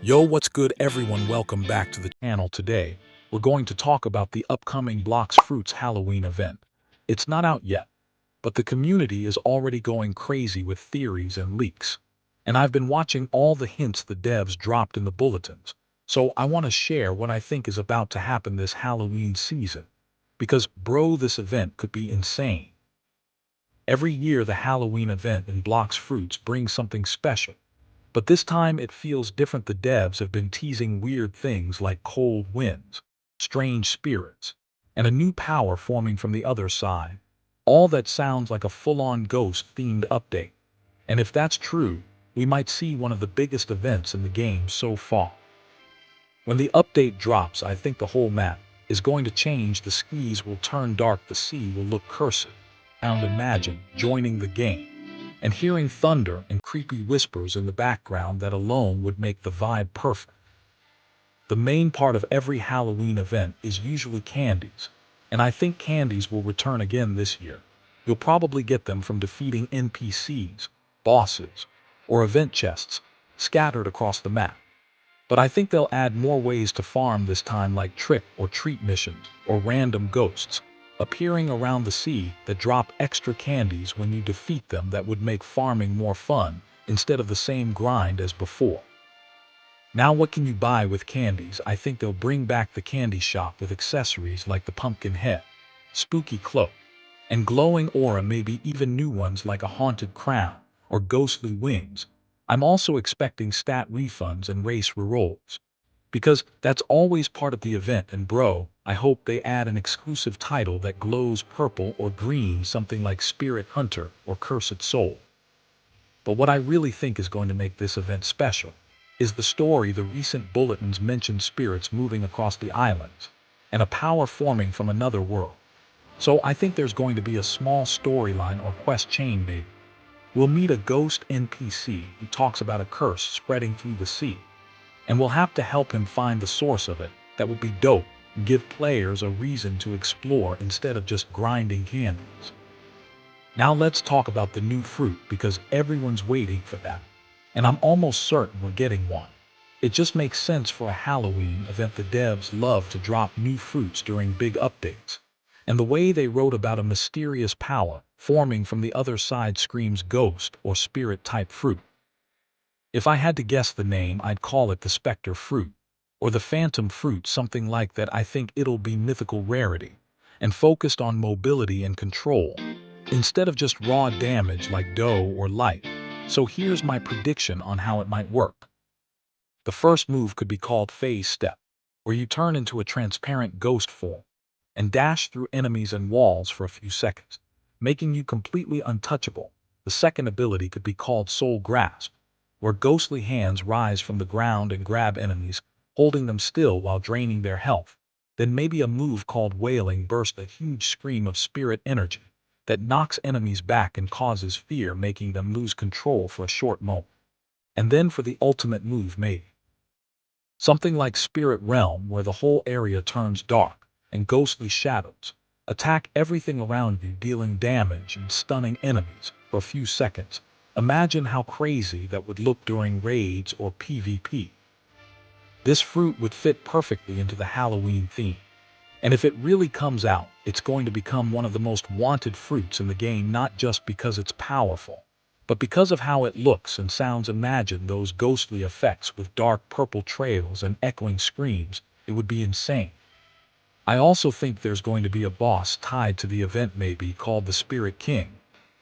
Yo, what's good everyone? Welcome back to the channel. Today, we're going to talk about the upcoming BloxFruits Halloween event. It's not out yet, but the community is already going crazy with theories and leaks. And I've been watching all the hints the devs dropped in the bulletins, so I want to share what I think is about to happen this Halloween season. Because bro, this event could be insane. Every year the Halloween event in BloxFruits brings something special. But this time it feels different. The devs have been teasing weird things like cold winds, strange spirits, and a new power forming from the other side. All that sounds like a full-on ghost-themed update. And if that's true, we might see one of the biggest events in the game so far. When the update drops, I think the whole map is going to change. The skies will turn dark, the sea will look cursed. And imagine joining the game and hearing thunder and creepy whispers in the background. That alone would make the vibe perfect. The main part of every Halloween event is usually candies, and I think candies will return again this year. You'll probably get them from defeating NPCs, bosses, or event chests scattered across the map. But I think they'll add more ways to farm this time, like trick or treat missions or random ghosts appearing around the sea that drop extra candies when you defeat them. That would make farming more fun instead of the same grind as before. Now what can you buy with candies? I think they'll bring back the candy shop with accessories like the pumpkin head, spooky cloak, and glowing aura, maybe even new ones like a haunted crown or ghostly wings. I'm also expecting stat refunds and race rerolls, because that's always part of the event. And bro, I hope they add an exclusive title that glows purple or green, something like Spirit Hunter or Cursed Soul. But what I really think is going to make this event special is the story. The recent bulletins mentioned spirits moving across the islands and a power forming from another world. So I think there's going to be a small storyline or quest chain maybe. We'll meet a ghost NPC who talks about a curse spreading through the sea, and we'll have to help him find the source of it. That would be dope. Give players a reason to explore instead of just grinding candles. Now let's talk about the new fruit, because everyone's waiting for that. And I'm almost certain we're getting one. It just makes sense for a Halloween event. The devs love to drop new fruits during big updates. And the way they wrote about a mysterious power forming from the other side screams ghost or spirit type fruit. If I had to guess the name, I'd call it the Spectre fruit, or the Phantom fruit, something like that. I think it'll be mythical rarity, and focused on mobility and control, instead of just raw damage like dough or light. So here's my prediction on how it might work. The first move could be called Phase Step, where you turn into a transparent ghost form and dash through enemies and walls for a few seconds, making you completely untouchable. The second ability could be called Soul Grasp, where ghostly hands rise from the ground and grab enemies, holding them still while draining their health. Then maybe a move called Wailing Burst, a huge scream of spirit energy that knocks enemies back and causes fear, making them lose control for a short moment. And then for the ultimate move, maybe something like Spirit Realm, where the whole area turns dark and ghostly shadows attack everything around you, dealing damage and stunning enemies for a few seconds. Imagine how crazy that would look during raids or PvP. This fruit would fit perfectly into the Halloween theme. And if it really comes out, it's going to become one of the most wanted fruits in the game, not just because it's powerful, but because of how it looks and sounds. Imagine those ghostly effects with dark purple trails and echoing screams. It would be insane. I also think there's going to be a boss tied to the event, maybe called the Spirit King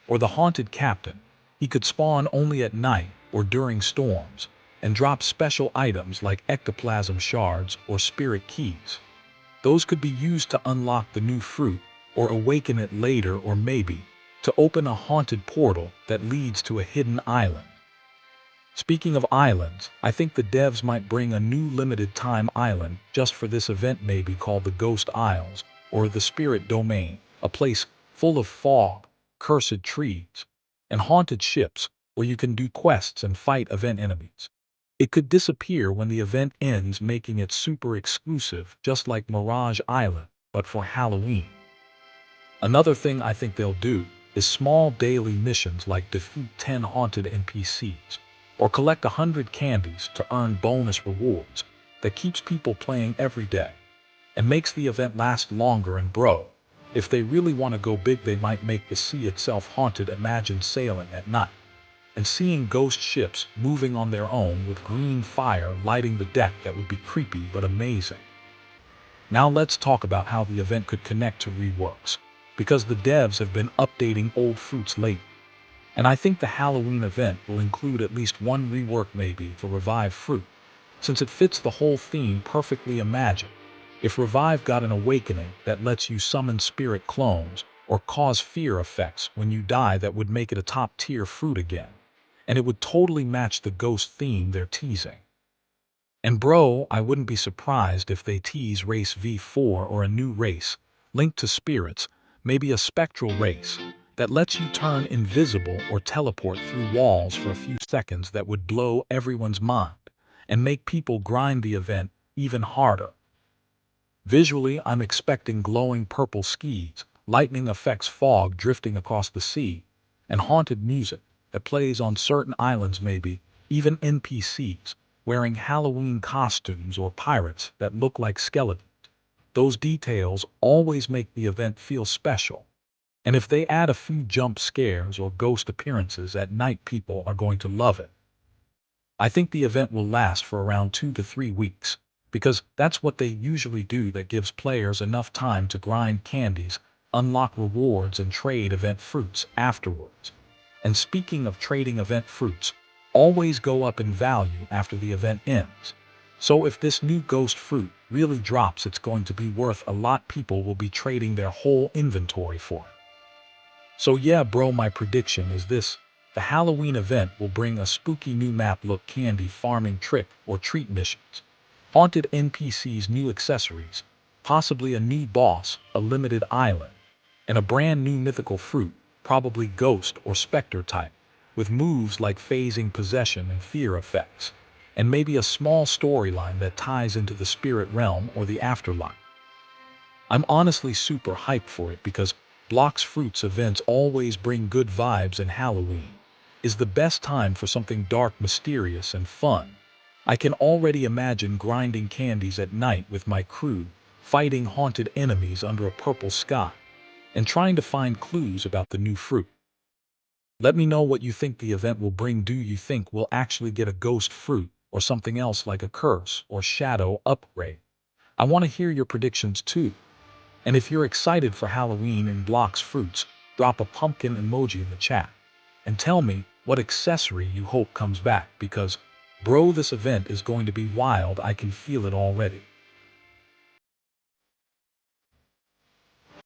or the Haunted Captain. He could spawn only at night or during storms and drop special items like ectoplasm shards or spirit keys. Those could be used to unlock the new fruit or awaken it later, or maybe to open a haunted portal that leads to a hidden island. Speaking of islands, I think the devs might bring a new limited time island just for this event, maybe called the Ghost Isles or the Spirit Domain, a place full of fog, cursed trees, and haunted ships where you can do quests and fight event enemies. It could disappear when the event ends, making it super exclusive, just like Mirage Island, but for Halloween. Another thing I think they'll do is small daily missions like defeat 10 haunted NPCs or collect 100 candies to earn bonus rewards that keeps people playing every day and makes the event last longer. And bro, if they really want to go big, they might make the sea itself haunted. Imagine sailing at night and seeing ghost ships moving on their own with green fire lighting the deck. That would be creepy but amazing. Now let's talk about how the event could connect to reworks, because the devs have been updating old fruits lately. And I think the Halloween event will include at least one rework, maybe for Revive Fruit, since it fits the whole theme perfectly. Imagine if Revive got an awakening that lets you summon spirit clones or cause fear effects when you die. That would make it a top-tier fruit again, and it would totally match the ghost theme they're teasing. And bro, I wouldn't be surprised if they tease Race V4 or a new race linked to spirits, maybe a spectral race that lets you turn invisible or teleport through walls for a few seconds. That would blow everyone's mind and make people grind the event even harder. Visually, I'm expecting glowing purple skis, lightning effects, fog drifting across the sea, and haunted music that plays on certain islands, maybe even NPCs wearing Halloween costumes or pirates that look like skeletons. Those details always make the event feel special. And if they add a few jump scares or ghost appearances at night, people are going to love it. I think the event will last for around 2 to 3 weeks, because that's what they usually do. That gives players enough time to grind candies, unlock rewards, and trade event fruits afterwards. And speaking of trading, event fruits always go up in value after the event ends. So if this new ghost fruit really drops, it's going to be worth a lot. People will be trading their whole inventory for it. So yeah, bro, my prediction is this. The Halloween event will bring a spooky new map look, candy farming trick or treat missions, haunted NPCs, new accessories, possibly a new boss, a limited island, and a brand new mythical fruit, probably ghost or specter type, with moves like phasing, possession, and fear effects, and maybe a small storyline that ties into the spirit realm or the afterlife. I'm honestly super hyped for it, because BloxFruits events always bring good vibes, and Halloween is the best time for something dark, mysterious, and fun. I can already imagine grinding candies at night with my crew, fighting haunted enemies under a purple sky, and trying to find clues about the new fruit. Let me know what you think the event will bring. Do you think we'll actually get a ghost fruit or something else like a curse or shadow upgrade? I want to hear your predictions too. And if you're excited for Halloween in BloxFruits, drop a pumpkin emoji in the chat and tell me what accessory you hope comes back, because bro, this event is going to be wild. I can feel it already.